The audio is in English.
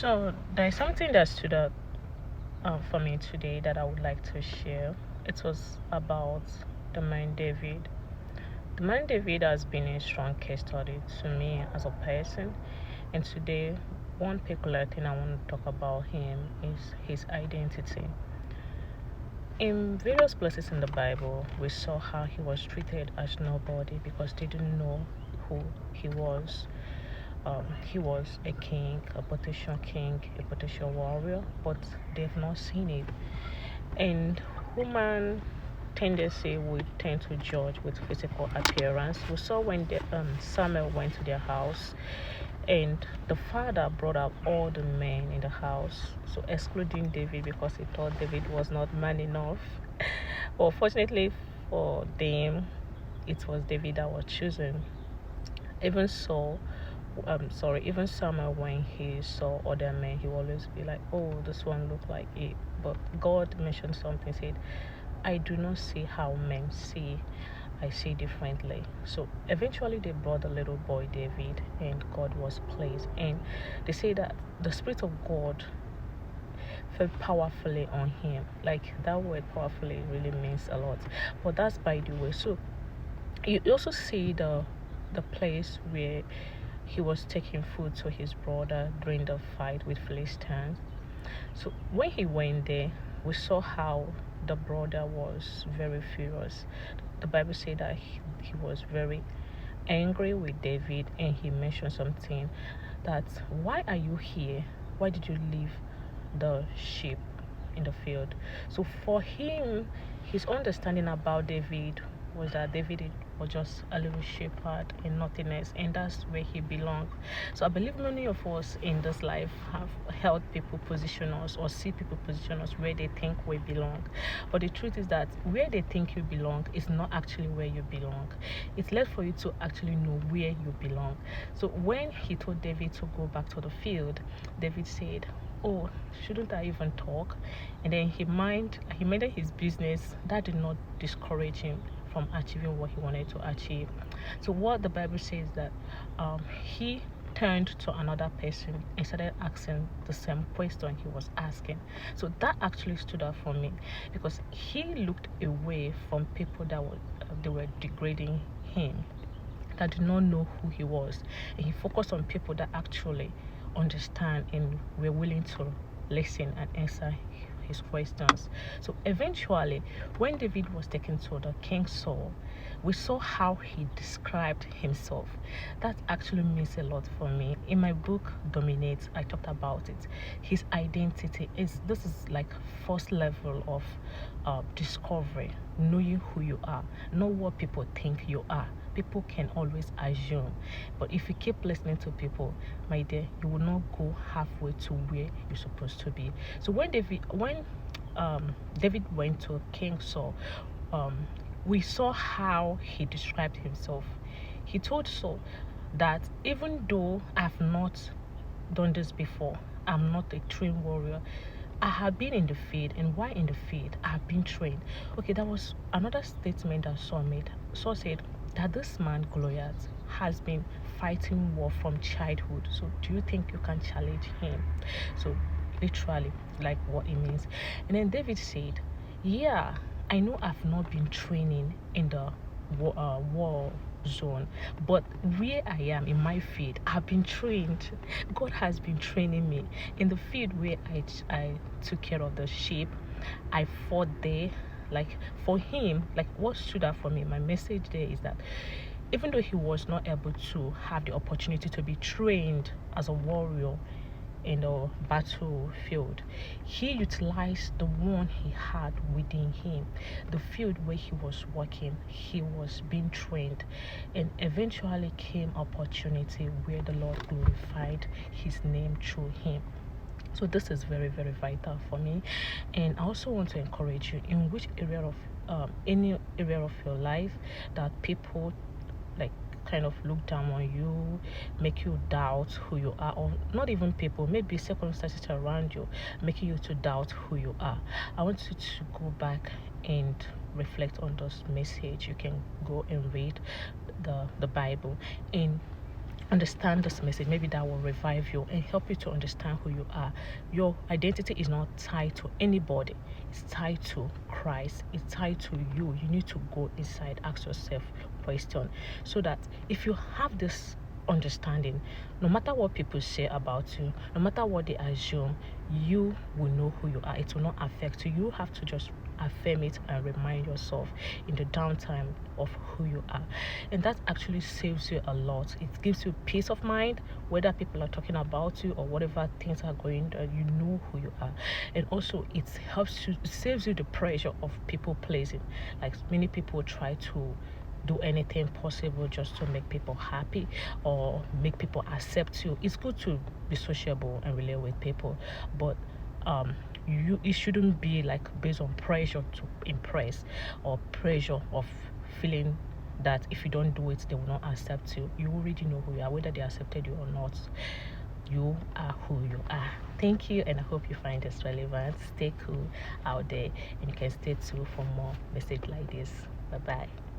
So there's something that stood out for me today that I would like to share. It was about the man David. The man David has been a strong case study to me as a person, and today, one particular thing I want to talk about him is his identity. In various places in the Bible, we saw how he was treated as nobody because they didn't know who he was. He was a king, a potential warrior, but they've not seen it. And human tendency would tend to judge with physical appearance. We saw when Samuel went to their house, and the father brought out all the men in the house, so excluding David because he thought David was not man enough. Well, fortunately for them, it was David that was chosen. Even so, even Samuel, when he saw other men, he would always be like, "Oh, this one looked like it." But God mentioned something, said, "I do not see how men see. I see differently." So eventually, they brought the little boy David, and God was pleased. And they say that the Spirit of God fell powerfully on him. Like that word "powerfully" really means a lot. But that's by the way. So you also see the place where he was taking food to his brother during the fight with Philistines. So when he went there, we saw how the brother was very furious. The Bible said that he was very angry with David, and he mentioned something that, "Why are you here? Why did you leave the sheep in the field?" So for him, his understanding about David was that David was just a little shepherd and nothing else, and that's where he belonged. So I believe many of us in this life have held people position us or see people position us where they think we belong. But the truth is that where they think you belong is not actually where you belong. It's left for you to actually know where you belong. So when he told David to go back to the field, David said, "Oh, shouldn't I even talk?" And then he minded his business. That did not discourage him from achieving what he wanted to achieve. So what the Bible says that he turned to another person and started asking the same question he was asking. So that actually stood out for me because he looked away from people that were degrading him, that did not know who he was, and he focused on people that actually understand and were willing to listen and answer his questions. So eventually, when David was taken to the King Saul, we saw how he described himself. That actually means a lot for me. In my book Dominate, I talked about it. His identity is like first level of discovery, knowing who you are, not what people think you are. People can always assume, but if you keep listening to people, my dear, you will not go halfway to where you're supposed to be. So when David went to King Saul, we saw how he described himself. He told Saul that even though I've not done this before, I'm not a trained warrior, I have been in the field, and while in the field, I have been trained. Okay, that was another statement that Saul made. Saul said that this man Goliath has been fighting war from childhood. So do you think you can challenge him? So literally, like what it means. And then David said, "Yeah, I know I've not been training in the war zone, but where I am in my field, I've been trained. God has been training me in the field where I took care of the sheep. I fought there." Like for him, like what stood out for me, my message there is that even though he was not able to have the opportunity to be trained as a warrior in a battlefield, he utilized the one he had within him. The field where he was working, he was being trained, and eventually came opportunity where the Lord glorified his name through him. So this is very, very vital for me. And I also want to encourage you, in which area of any area of your life that people like kind of look down on you, make you doubt who you are, or not even people, maybe circumstances around you making you to doubt who you are. I want you to go back and reflect on this message. You can go and read the Bible. And understand this message, maybe that will revive you and help you to understand who you are. Your identity is not tied to anybody, it's tied to Christ, it's tied to you. You need to go inside, ask yourself question, so that if you have this understanding, no matter what people say about you, no matter what they assume, you will know who you are. It will not affect you. You have to just affirm it and remind yourself in the downtime of who you are, and that actually saves you a lot. It gives you peace of mind, whether people are talking about you or whatever things are going on. You know who you are. And also it helps you, it saves you the pressure of people pleasing. Like, many people try to do anything possible just to make people happy or make people accept you. It's good to be sociable and relate with people, but it shouldn't be like based on pressure to impress, or pressure of feeling that if you don't do it they will not accept you. You already know who you are, whether they accepted you or not. You are who you are. Thank you, and I hope you find this relevant. Stay cool out there, and you can stay tuned for more message like this. Bye bye.